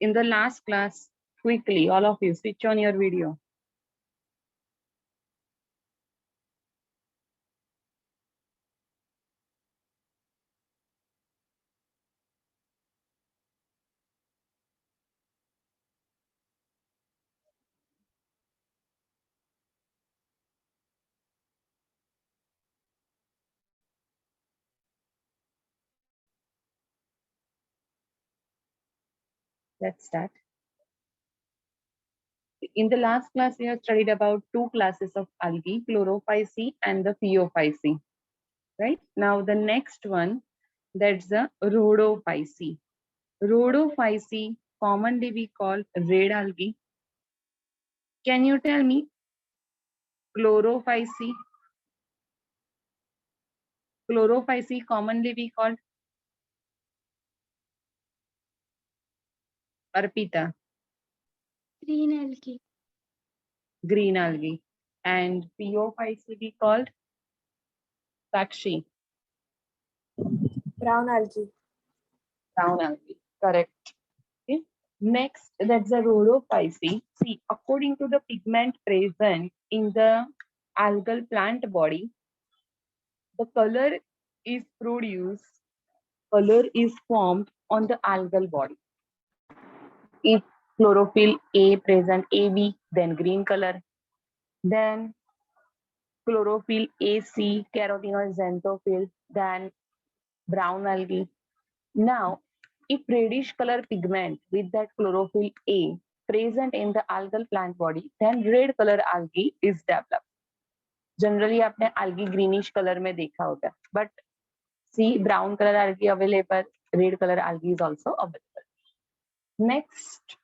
in the last class, quickly, all of you, switch on your video. Let's start. In the last class, we have studied about two classes of algae, chlorophyceae and the phaeophyceae. Right? Now the next one, that's the rhodophyceae. Rhodophyceae, commonly we call red algae. Can you tell me chlorophyceae? Chlorophyceae, commonly we call Arpita. Green algae. Green algae. And phaeophyceae we called Sakshi. Brown algae. Brown algae. Correct. Okay. Next, that's the rhodophyceae. See, according to the pigment present in the algal plant body, the color is produced, color is formed on the algal body. If chlorophyll A present AB, then green color. Then chlorophyll AC, carotenoid xanthophyll, then brown algae. Now, if reddish color pigment with that chlorophyll A present in the algal plant body, then red color algae is developed. Generally, आपने algae greenish color में देखा होगा, but see brown color algae available, red color algae is also available. Next,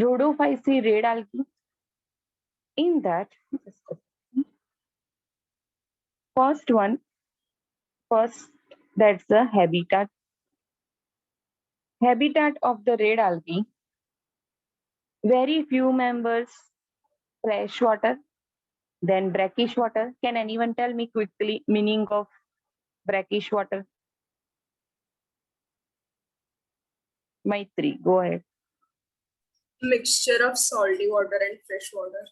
rhodophyceae red algae. In that, first that's the habitat. Habitat of the red algae. Very few members, fresh water, then brackish water. Can anyone tell me quickly meaning of brackish water? Maitri, go ahead. Mixture of salty water and fresh water.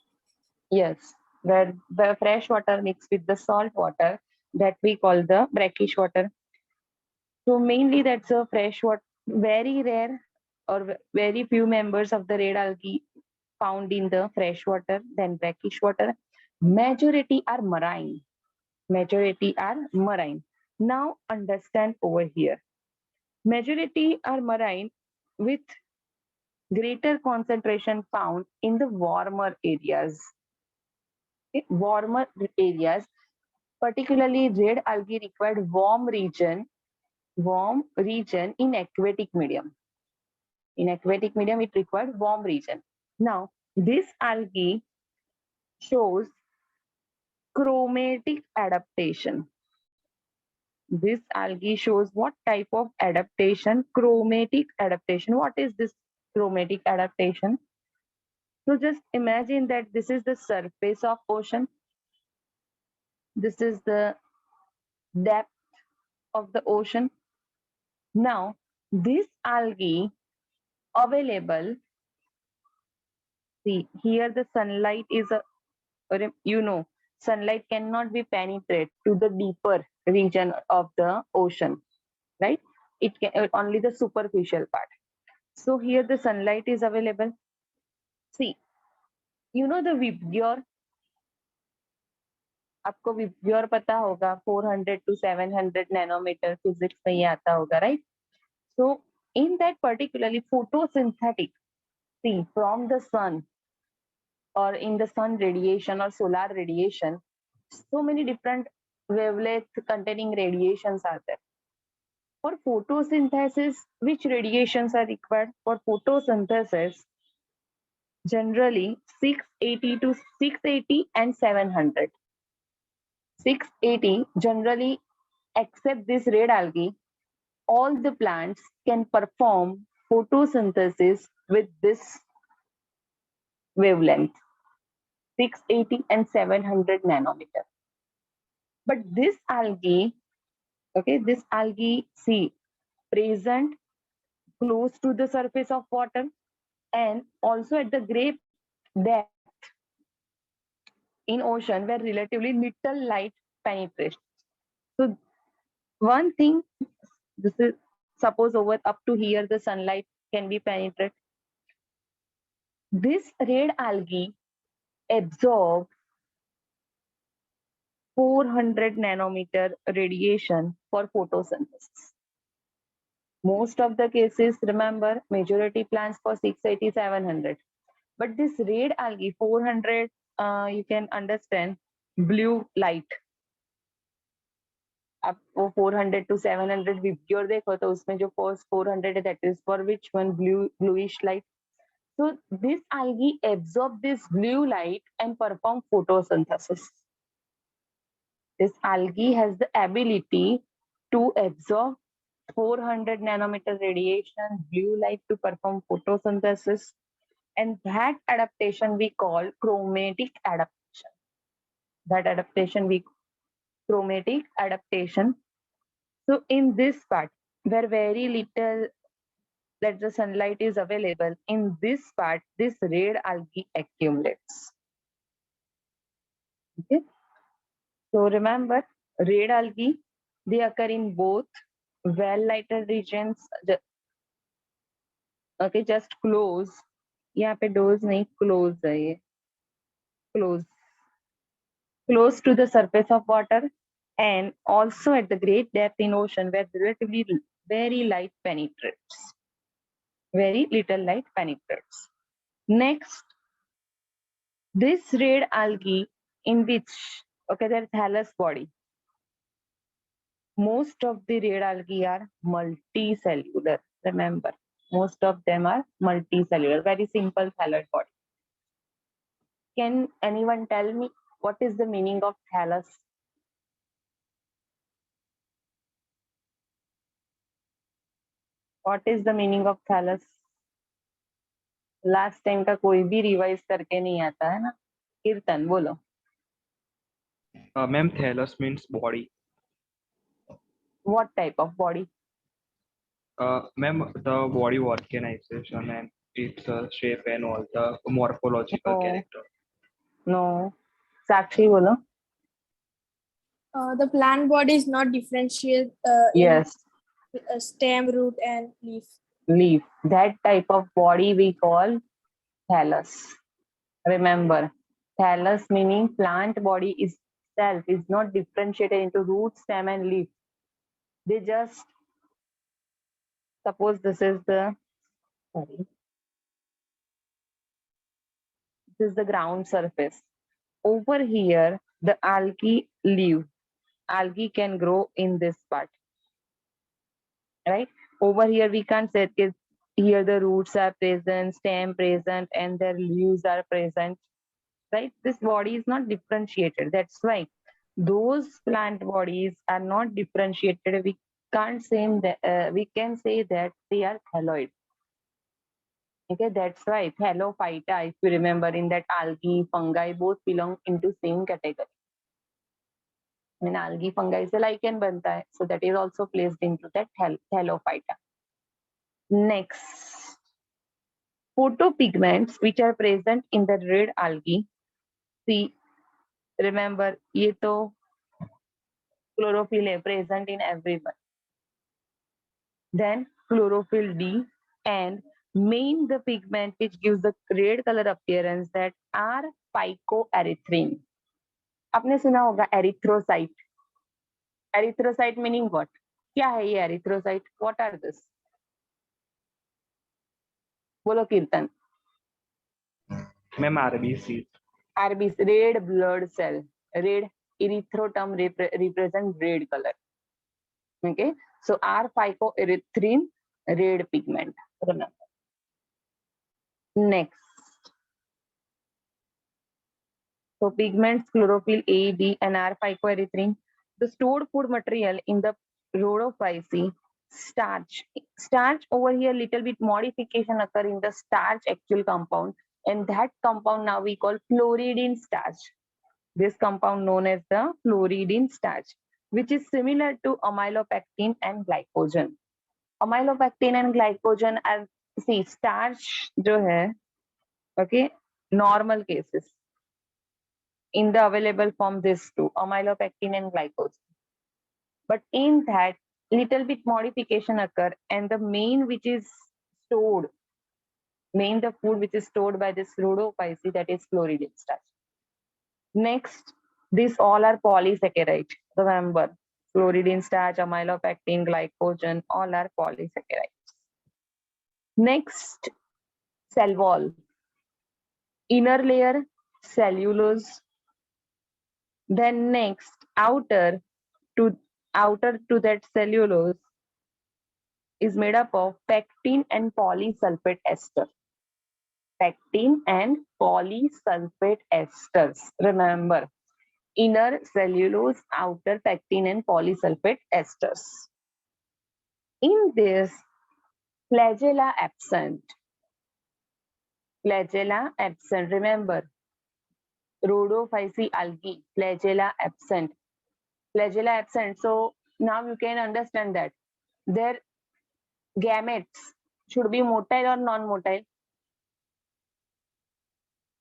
Yes, where the fresh water mixed with the salt water, that we call the brackish water. So mainly that's a fresh water, very rare or very few members of the red algae found in the fresh water, then brackish water. Majority are marine. Majority are marine. Now understand over here. Majority are marine with greater concentration found in the warmer areas. Okay, warmer areas, particularly red algae required warm region in aquatic medium. In aquatic medium, it required warm region. Now, this algae shows chromatic adaptation. This algae shows what type of adaptation? Chromatic adaptation. What is this chromatic adaptation? So just imagine that this is the surface of ocean. This is the depth of the ocean. Now, this algae available, see here the sunlight is sunlight cannot be penetrate to the deeper region of the ocean, right? It can only the superficial part. So here the sunlight is available. See, you know the Vibgyor, आपको Vibgyor पता होगा 400 to 700 nanometer physics में ये आता होगा, right? So in that particularly photosynthetic, see from the sun or in the sun radiation or solar radiation, so many different wavelength containing radiations are there. For photosynthesis, which radiations are required? For photosynthesis, generally 680 and 700. 680 generally, except this red algae, all the plants can perform photosynthesis with this wavelength, 680 and 700 nanometer. But this algae, okay, this algae, see, present close to the surface of water and also at the great depth in ocean where relatively little light penetrates. So one thing, this is suppose over up to here the sunlight can be penetrate. This red algae absorb 400 nanometer radiation for photosynthesis. Most of the cases, remember, majority plants for 680, 700. But this red algae 400, you can understand blue light. आपको 400 to 700 विब्ग्योर देखो तो उसमें जो first 400 है, that is for which one? Bluish light. So this algae absorb this blue light and perform photosynthesis. This algae has the ability to absorb 400 nanometer radiation, blue light to perform photosynthesis, and that adaptation we call chromatic adaptation. That adaptation we chromatic adaptation. So in this part, where very little that the sunlight is available, in this part, this red algae accumulates. Okay. So remember, red algae, they occur in both well-lighted regions. Okay, just close. यहाँ पे doors नहीं, close है ये. Close to the surface of water and also at the great depth in ocean where relatively very light penetrates. Very little light penetrates. Next, this red algae in which, okay, there is thallus body. Most of the red algae are multicellular. Remember, most of them are multicellular. Very simple thallus body. Can anyone tell me what is the meaning of thallus? What is the meaning of thallus? Last time का कोई भी revise करके नहीं आता है ना. कीर्तन बोलो. Ma'am, thallus means body. What type of body? Ma'am, the body organization and its shape and all the morphological No. character. No. Sakshi बोलो. The plant body is not differentiate Yes. in stem, root, and leaf. Leaf. That type of body we call thallus. Remember, thallus meaning plant body itself is not differentiated into root, stem, and leaf. They just suppose this is the this is the ground surface. Over here, the algae live. Algae can grow in this part. Right? Over here, we can't say that here the roots are present, stem present, and their leaves are present. Right? This body is not differentiated. That's why those plant bodies are not differentiated. We can't say that we can say that they are thalloid. Okay, that's why Thallophyta, if you remember, in that algae, fungi both belong into same category. When algae, fungi is a lichen banta hai, so that is also placed into that Thallophyta. Next, photopigments which are present in the red algae. See, remember, ये तो chlorophyll है present in everyone. Then chlorophyll D and main the pigment which gives the red color appearance that are phycoerythrin. आपने सुना होगा erythrocyte. Erythrocyte meaning what? क्या है ये erythrocyte? What are this? बोलो कीर्तन. Ma'am, RBC. RBC, red blood cell. Red erythroterm represent red color. Okay, so R phycoerythrin, red pigment. Remember. Next. So pigments, chlorophyll A, D, and R phycoerythrin. The stored food material in the rhodophyceae, starch. Starch over here, little bit modification occur in the starch actual compound, and that compound now we call fluoridine starch. This compound known as the fluoridine starch, which is similar to amylopectin and glycogen. amylopectin and glycogen are, see, starch जो है, okay, normal cases in the available form, this two, amylopectin and glycogen. But in that, little bit modification occur, and the main which is stored, the food which is stored by this rhodophyce, that is chloride starch. Next, these all are polysaccharide. Remember, chloride starch, amylopectin, glycogen, all are polysaccharides. Next, cell wall. Inner layer, cellulose. Then next, outer to that cellulose is made up of pectin and polysulfate ester. Pectin and polysulfate esters. Remember, inner cellulose, outer pectin and polysulfate esters. In this, flagella absent. Flagella absent. Remember, rhodophyce algae, flagella absent. Flagella absent. So now you can understand that their gametes should be motile or non-motile.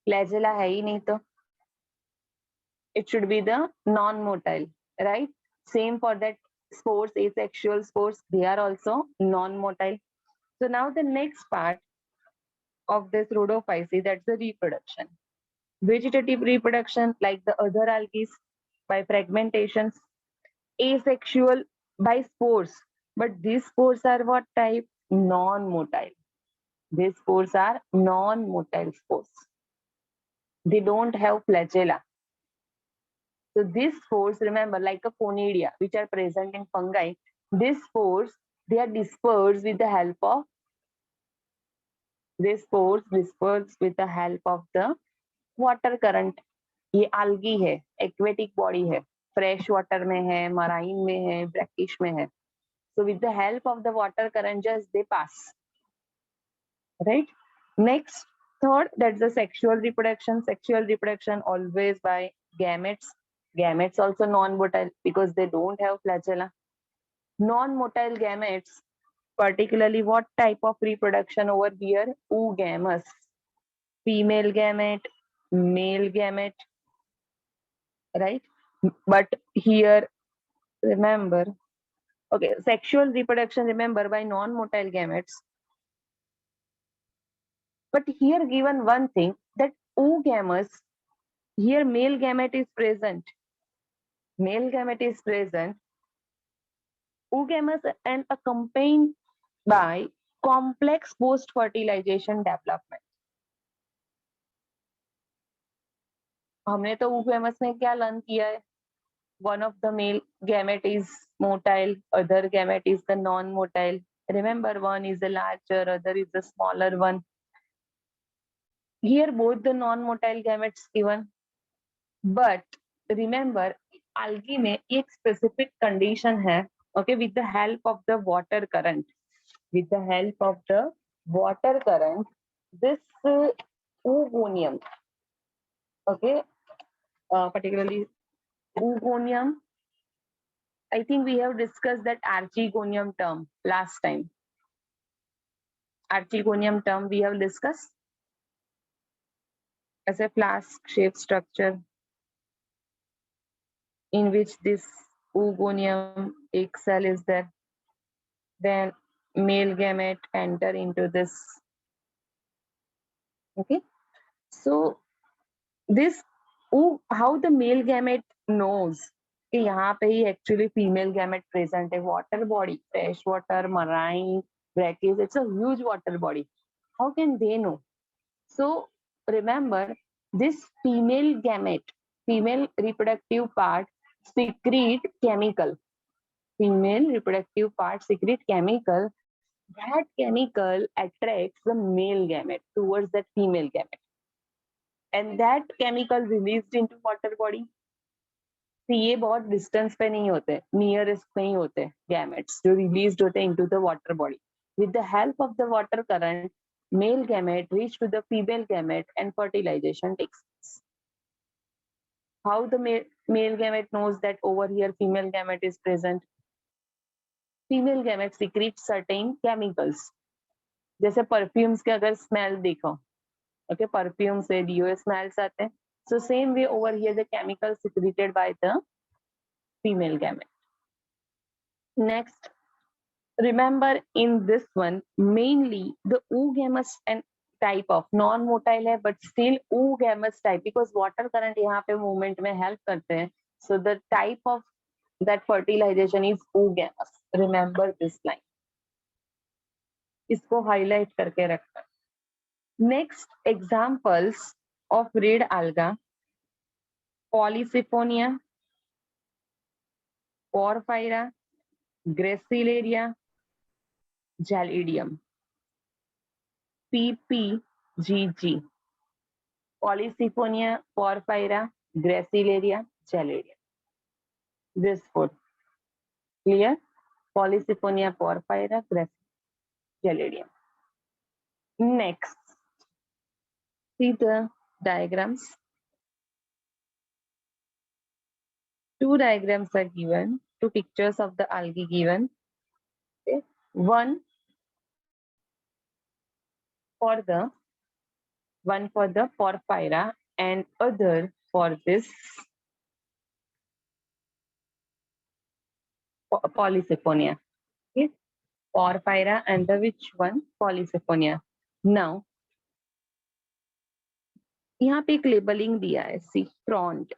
Flagella है ही नहीं तो it should be the non-motile, right? Same for that spores, asexual spores, they are also non-motile. So now the next part of this rhodophyce, that's the reproduction. Vegetative reproduction, like the other algae, by fragmentations. Asexual by spores, but these spores are what type? Non-motile. These spores are non-motile spores. They don't have flagella. So these spores, remember, like a conidia, which are present in fungi, these spores, they are dispersed with the help of the water current. ये algae है, aquatic body है, fresh water में है, marine में है, brackish में है. So with the help of the water current, just they pass. Right? Next, third, that's the sexual reproduction. Sexual reproduction always by gametes. Gametes also non-motile because they don't have flagella. Non-motile gametes, particularly what type of reproduction over here? Oogamous. Female gamete, male gamete. Right? But here, remember, okay, sexual reproduction, remember, by non-motile gametes. But here given one thing, that oogamous, here male gamete is present. Male gamete is present. Oogamous and accompanied by complex post-fertilization development. हमने तो oogamous में क्या learn किया है? One of the male gamete is motile, other gamete is the non-motile. Remember, one is the larger, other is the smaller one. Here both the non-motile gametes given. But remember, algae में एक specific condition है, okay, with the help of the water current. With the help of the water current, this oogonium, okay, particularly oogonium, I think we have discussed that archegonium term last time. Archegonium term we have discussed as a flask-shaped structure in which this oogonium egg cell is there. Then male gamete enter into this. Okay, so this how the male gamete knows कि यहाँ पे ही actually female gamete present है. Water body, fresh water, marine, brackish, it's a huge water body. How can they know? So remember, this female gamete, female reproductive part, secrete chemical. Female reproductive part secrete chemical. That chemical attracts the male gamete towards that female gamete. And that chemical released into water body. ये बहुत distance पे नहीं होते, nearest नहीं होते gametes जो released होते into the water body. With the help of the water current, male gamete reach to the female gamete and fertilization takes place. How the male gamete knows that over here female gamete is present? Female gamete secret certain chemicals, जैसे perfumes के अगर smell देखो, okay, perfume से do smells आते हैं. So same way over here the chemicals secreted by the female gamete. Next, remember in this one mainly the oogamous and type of non-motile है but still oogamous type because water current यहाँ पे movement में help करते हैं. So the type of that fertilization is oogamous. Remember this line. इसको highlight करके रखना. Next examples of red alga: Polysiponia, Porphyra, Gracilaria, Gelidium. PPGG. Polysiponia, Porphyra, Gracilaria, Gelidium. This four. Clear? Polysiponia, Porphyra, Gelidium. Next, see the diagrams. Two diagrams are given, two pictures of the algae given. Okay. One for the Porphyra and other for this Polysiponia. Okay. Porphyra and the which one? Polysiponia. Now, यहाँ पे एक labelling दिया है, सी front,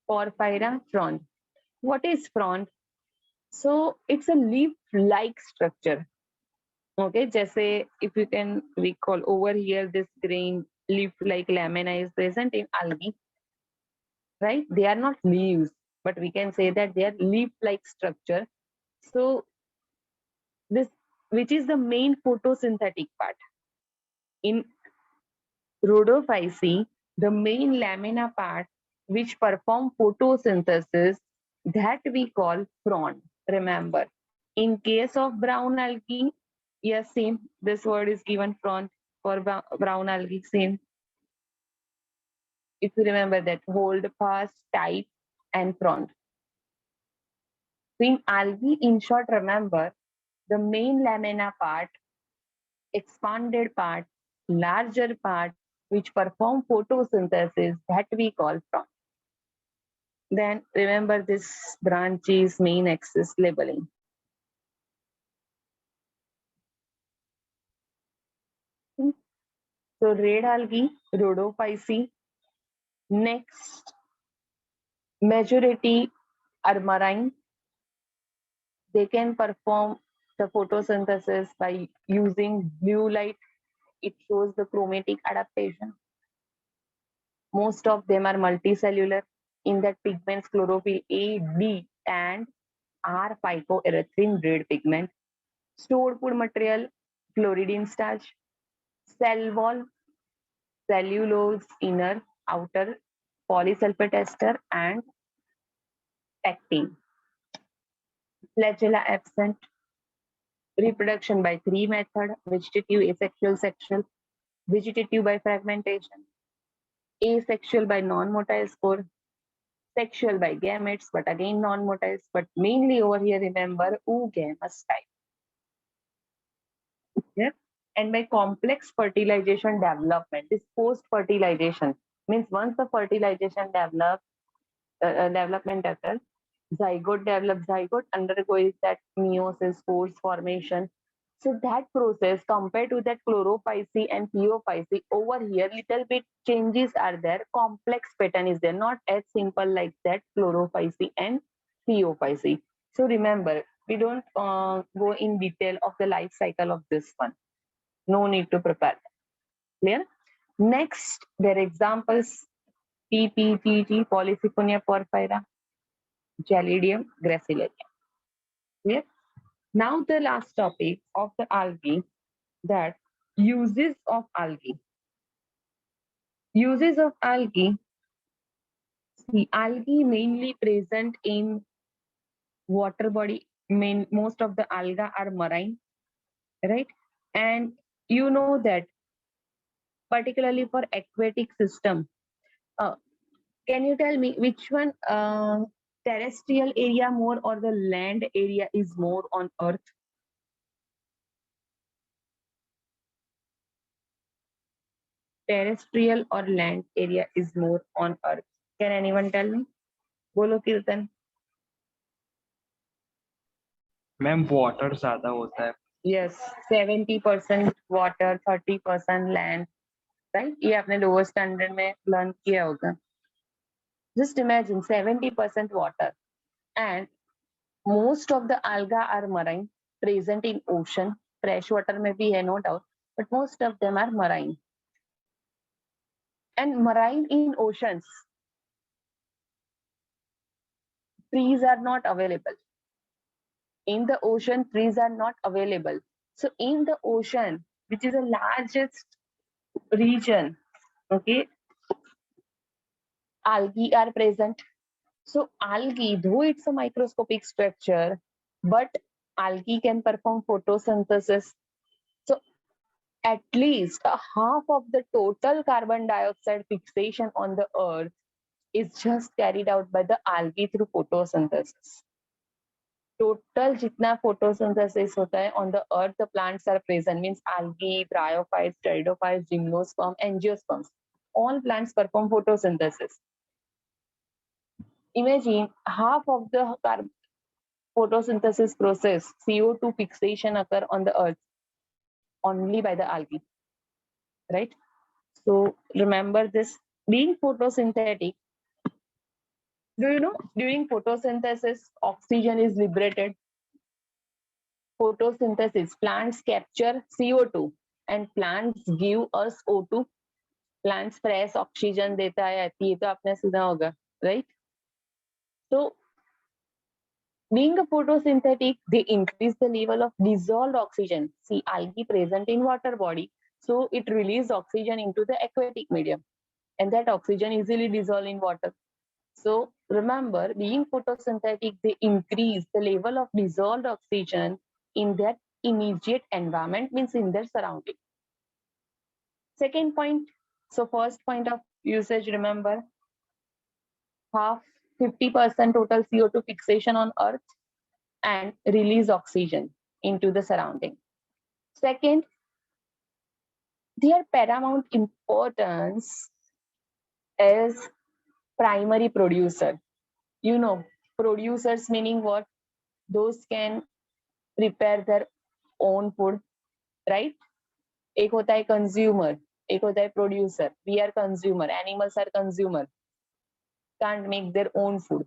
Porphyra frond. What is frond? So it's a leaf-like structure. Okay, जैसे if you can recall over here, this green leaf-like lamina is present in algae, right? They are not leaves, but we can say that they are leaf-like structure. So this, which is the main photosynthetic part in Rhodophyceae, the main lamina part which perform photosynthesis, that we call frond. Remember, in case of brown algae, yes, same. This word is given frond for brown algae, same. If you remember that, hold fast, type, and frond. So in algae, in short, remember the main lamina part, expanded part, larger part, which perform photosynthesis, that we call frond. Then remember this branch is main axis labeling. So red algae, Rhodophyceae. Next, majority are marine. They can perform the photosynthesis by using blue light. It shows the chromatic adaptation. Most of them are multicellular. In that pigments chlorophyll A, D, and R phycoerythrin red pigment. Stored food material, fluoridine starch. Cell wall, cellulose inner, outer, polysulfate ester, and pectin. Flagella absent. Reproduction by three method: vegetative, asexual, sexual. Vegetative by fragmentation. Asexual by non-motile spore. Sexual by gametes, but again non-motiles. But mainly over here, remember oogamous type. Yeah. And by complex fertilization development, this post-fertilization means once the fertilization development occurs, zygote develops, zygote undergoes that meiosis, spores formation. So that process compared to that Chlorophyceae and Phaeophyceae, over here little bit changes are there, complex pattern is there, not as simple like that Chlorophyceae and Phaeophyceae. So remember, we don't go in detail of the life cycle of this one. No need to prepare. Clear? Next, their examples: PPGG, Polysiponia porphyra, Gelidium, Gracilaria. Clear? Now the last topic of the algae, that uses of algae. Uses of algae. See, algae mainly present in water body. Most of the algae are marine, right? And you know that particularly for aquatic system. Can you tell me which one terrestrial area more or the land area is more on earth? Terrestrial or land area is more on earth? Can anyone tell me? Bolo Kirtan. Ma'am water ज्यादा होता है. Yes, 70% water, 30% land. Right? ये आपने lower standard में learn किया होगा. Just imagine 70% water and most of the alga are marine, present in ocean. Fresh water में भी है, no doubt, but most of them are marine. And marine in oceans, trees are not available. In the ocean, trees are not available. So in the ocean, which is the largest region, okay, algae are present. So algae, though it's a microscopic structure, but algae can perform photosynthesis. So at least a half of the total carbon dioxide fixation on the earth is just carried out by the algae through photosynthesis. Total jitna photosynthesis hota hai on the earth, the plants are present, means algae, bryophytes, pteridophytes, gymnosperm, angiosperms. All plants perform photosynthesis. Imagine half of the photosynthesis process, CO2 fixation occur on the earth only by the algae, right? So remember this, being photosynthetic, do you know during photosynthesis, oxygen is liberated. Photosynthesis, plants capture CO2 and plants give us O2. Plants fresh oxygen देता है, ये तो आपने सुना होगा, right? So being a photosynthetic, they increase the level of dissolved oxygen. See, algae present in water body, so it releases oxygen into the aquatic medium, and that oxygen easily dissolve in water. So remember, being photosynthetic, they increase the level of dissolved oxygen in their immediate environment, means in their surrounding. Second point, so first point of usage, remember, half 50% total CO2 fixation on earth and release oxygen into the surrounding. Second, their paramount importance is primary producer. You know, producers meaning what? Those can prepare their own food, right? एक होता है consumer, एक होता है producer. We are consumer, animals are consumer. Can't make their own food.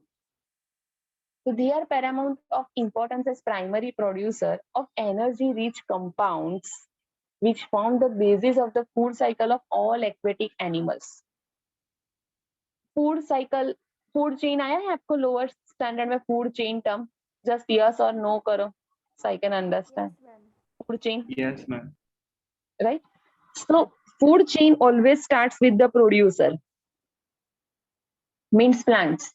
So they are paramount of importance as primary producer of energy rich compounds which form the basis of the food cycle of all aquatic animals. Food cycle, food chain आया है आपको lower standard में food chain term? Just yes or no करो, so I can understand. Food chain, Yes, ma'am. right? So food chain always starts with the producer, means plants.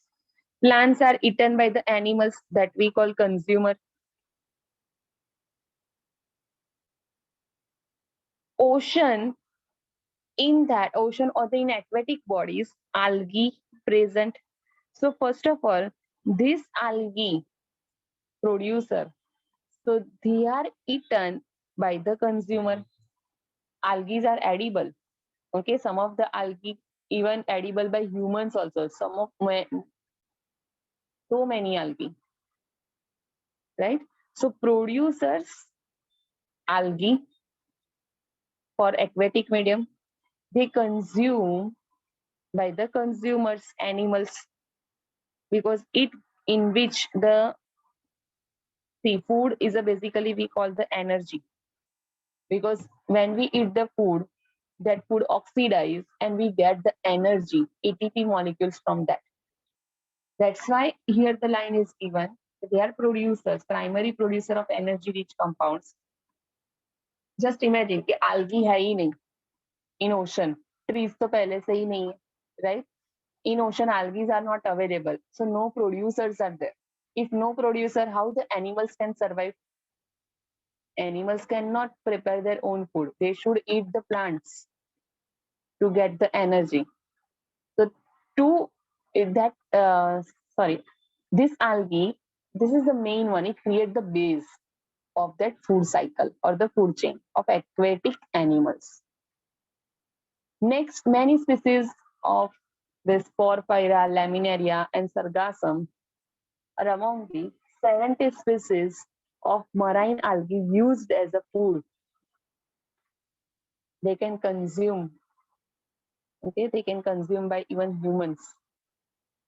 Plants are eaten by the animals that we call consumer. Ocean, in that ocean or in aquatic bodies, algae present. So first of all, this algae producer, so they are eaten by the consumer. Algae are edible. Okay, some of the algae even edible by humans also. Some of so many algae, right? So producers algae for aquatic medium, they consume by the consumers animals, because it in which the food is a basically we call the energy, because when we eat the food, that food oxidize and we get the energy ATP molecules from that. That's why here the line is given, they are producers, primary producer of energy rich compounds. Just imagine कि algae है ही नहीं in ocean, trees तो पहले से ही नहीं है, right? In ocean, algae are not available, so no producers are there. If no producer, how the animals can survive? Animals cannot prepare their own food. They should eat the plants to get the energy. So to that, sorry, This algae, this is the main one. It creates the base of that food cycle or the food chain of aquatic animals. Next, many species of this Porphyra, Laminaria, and Sargassum are among the 70 species of marine algae used as a food. They can consume, okay, they can consume by even humans.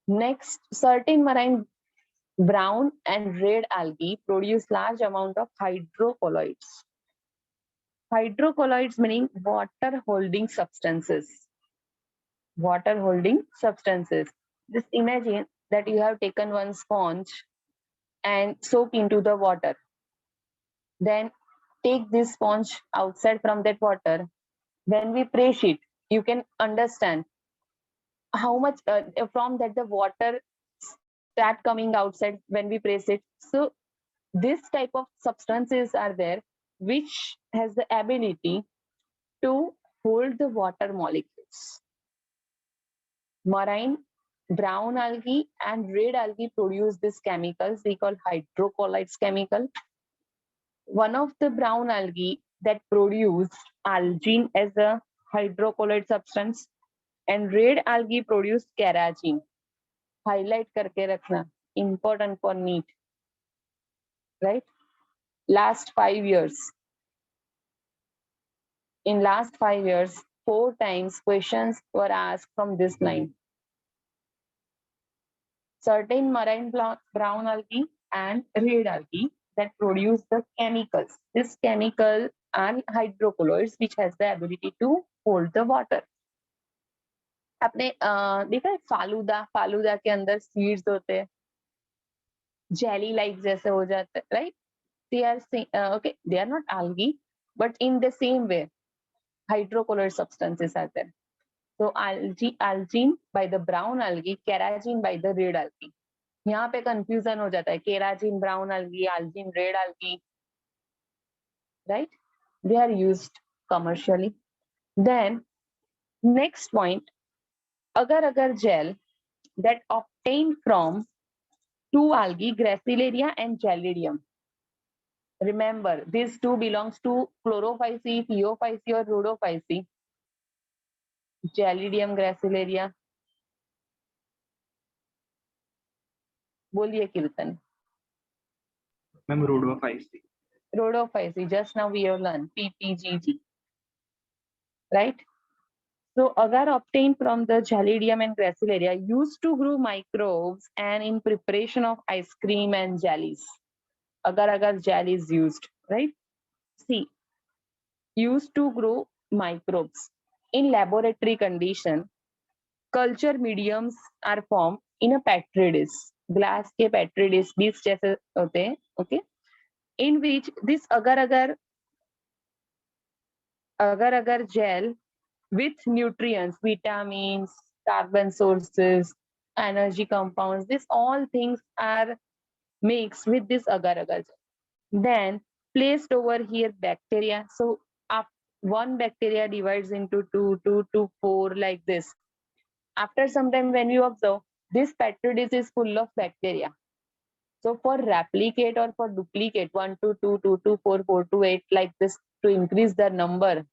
Next, certain marine brown and red algae produce large amount of hydrocolloids. Hydrocolloids meaning water holding substances. Water holding substances. Just imagine that you have taken one sponge and soak into the water. Then take this sponge outside from that water. When we press it, you can understand how much from that the water start coming outside when we press it. So this type of substances are there which has the ability to hold the water molecules. Marine brown algae and red algae produce these chemicals we call hydrocolloids chemical. One of the brown algae that produce algine as a hydrocolloid substance and red algae produce carrageen. Highlight करके रखना, important for NEET, right? Last 5 years. In last 5 years, 4 times questions were asked from this line. Certain marine brown algae and red algae that produce the chemicals. This chemical are hydrocolloids which has the ability to hold the water. आपने देखा है फालूदा के अंदर seeds होते हैं, jelly like जैसे हो जाते हैं, right? They are okay, they are not algae, but in the same way, hydrocolloid substances are there. So algine by the brown algae, carrageen by the red algae. यहाँ पे confusion हो जाता है, केराजिन brown algae, algine red algae, right? They are used commercially. Then next point, agar-agar gel that obtained from two algae, Gracilaria and Gelidium. Remember, these two belongs to Chlorophyceae, Phaeophyceae or Rhodophyceae. Gelidium, Gracilaria. बोलिए कीर्तन. Ma'am, Rhodophyceae. Rhodophyceae, just now we have learned PPGG, right? So agar obtained from the Gelidium and Gracilaria used to grow microbes and in preparation of ice cream and jellies. Agar gel is used, right? See, used to grow microbes. In laboratory condition, culture mediums are formed in a petri dish. Glass के petri dish बीस जैसे होते हैं, okay? In which this agar gel with nutrients, vitamins, carbon sources, energy compounds, this all things are mixed with this agar gel. Then placed over here bacteria. So one bacteria divides into two to four like this. After some time when you observe, this petri dish is full of bacteria. So for replicate or for duplicate 1 to 2, 2 to 4, 4 to 8 like this to increase their number,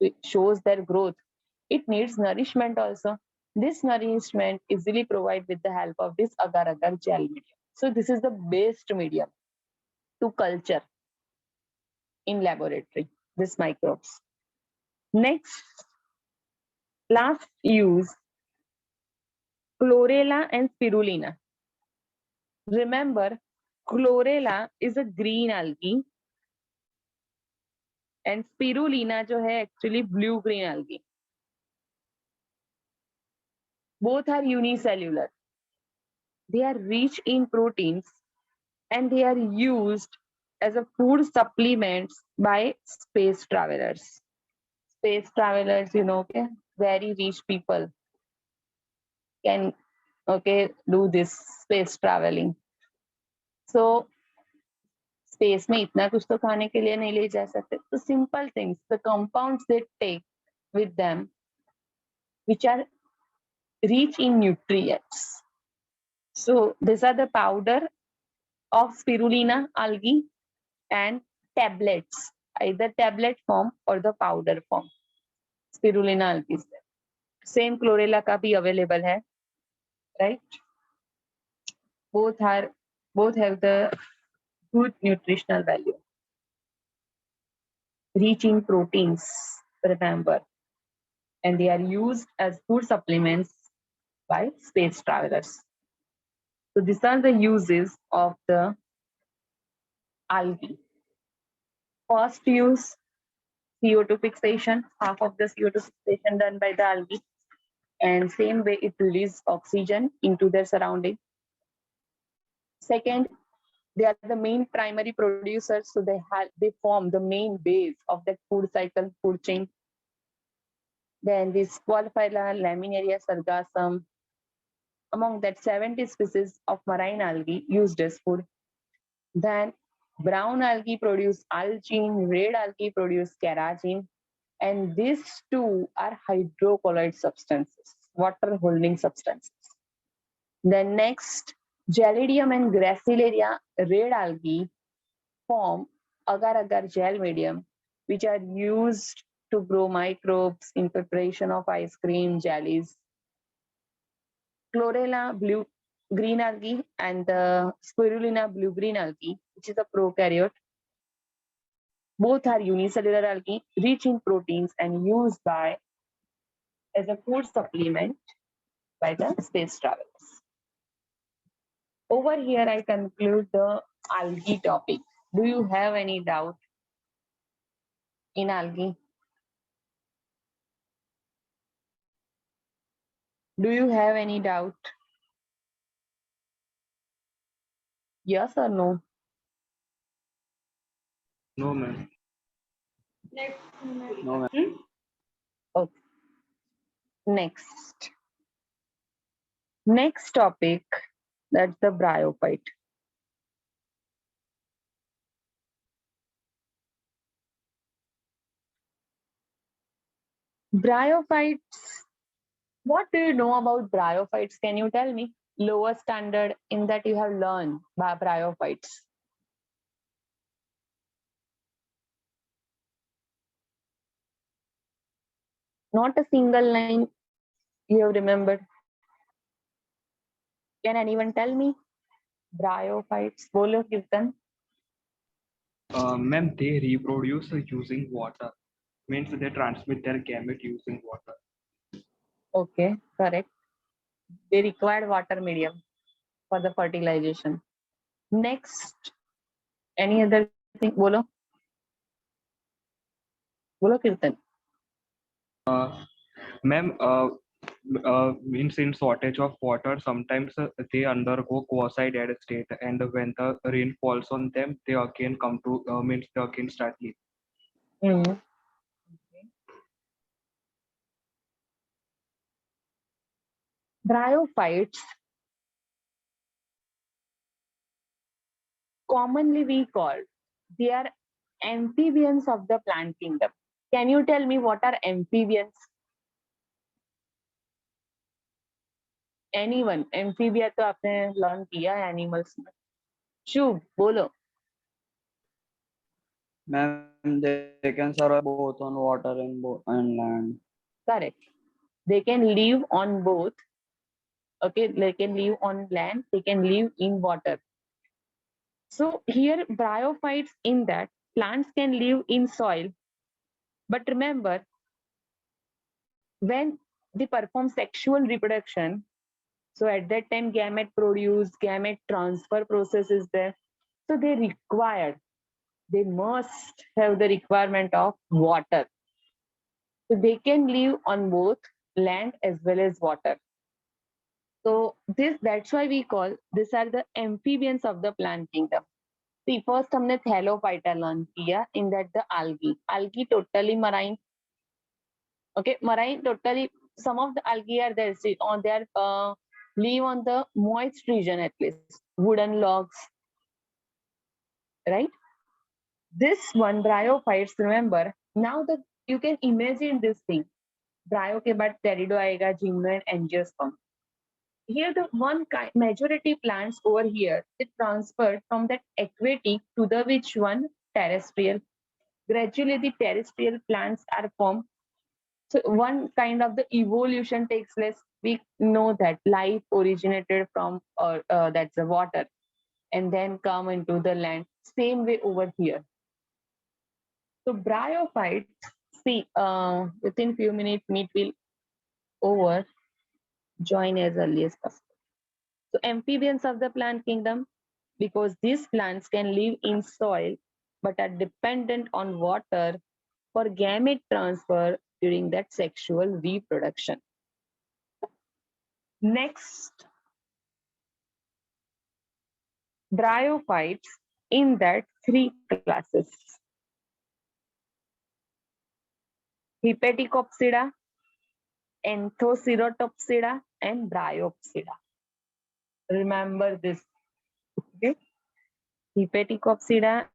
it shows their growth. It needs nourishment also. This nourishment easily provided with the help of this agar-agar gel medium. So this is the best medium to culture in laboratory, this microbes. Next, last use, chlorella and spirulina. Remember, chlorella is a green algae and spirulina जो है actually blue green algae. Both are unicellular. They are rich in proteins and they are used as a food supplements by space travelers. Space travelers, you know, okay, very rich people can, okay, do this space traveling. So space में इतना कुछ तो खाने के लिए नहीं ले जा सकते. So simple things, the compounds they take with them, which are rich in nutrients. So these are the powder of spirulina algae and tablets, either tablet form or the powder form spirulina algae से. Same chlorella का भी available है, right? Both have the good nutritional value, rich in proteins, remember, and they are used as food supplements by space travelers. So these are the uses of the algae. First use, CO2 fixation, half of the CO2 fixation done by the algae, and same way it releases oxygen into their surrounding. Second, they are the main primary producers, so they form the main base of that food cycle, food chain. Then this Qualiphylla, Laminaria, Sargassum, among that 70 species of marine algae used as food. Then brown algae produce algine, red algae produce carrageen, and these two are hydrocolloid substances, water holding substances. Then next, Gelidium and Gracilaria red algae form agar-agar gel medium, which are used to grow microbes in preparation of ice cream, jellies. Chlorella blue green algae and the Spirulina blue green algae, which is a prokaryote. Both are unicellular algae, rich in proteins and used as a food supplement by the space travelers. Over here, I conclude the algae topic. Do you have any doubt in algae? Do you have any doubt? Yes or no? No, ma'am. No, ma'am. Okay. Next. Next topic, that's the bryophyte. Bryophytes. What do you know about bryophytes? Can you tell me? Lower standard in that you have learned by bryophytes. Not a single line you have remembered. Can anyone tell me? Bryophytes. Bolo Kirtan. Ma'am, they reproduce using water. Means they transmit their gamete using water. Okay, correct. They require water medium for the fertilization. Next, any other thing? Bolo. Bolo Kirtan. Ma'am, means in shortage of water, sometimes they undergo quasi-dead state, and when the rain falls on them, they again come to means they again start living. Hmm. Bryophytes, commonly we call, they are amphibians of the plant kingdom. Can you tell me what are amphibians? Anyone? Amphibia तो आपने learn किया है animals में. शुभ बोलो. Ma'am, they can survive both on water and land. Correct. They can live on both. Okay, they can live on land. They can live in water. So here bryophytes in that plants can live in soil. But remember, when they perform sexual reproduction, so at that time gamete produce, gamete transfer process is there. So they must have the requirement of water. So they can live on both land as well as water. So that's why we call these are the amphibians of the plant kingdom. See, first हमने Thallophyta learn किया, in that the algae. Algae totally marine. Okay, marine totally. Some of the algae are there on their live on the moist region at least, wooden logs, right? This one bryophytes, remember, now that you can imagine this thing. Bryo के बाद pterido आएगा, gymno and angiosperm. here the one kind majority plants over here, it transferred from that aquatic to the which one? Terrestrial. Gradually the terrestrial plants are formed. So one kind of the evolution takes place. We know that life originated from that's the water and then come into the land. Same way over here. So bryophytes, see, within few minutes meet will over. Join as early as possible. So amphibians of the plant kingdom, because these plants can live in soil but are dependent on water for gamete transfer during that sexual reproduction. Next, bryophytes in that three classes. Hepaticopsida, Anthoceratopsida, and Bryopsida. Remember this. Okay? Hepaticopsida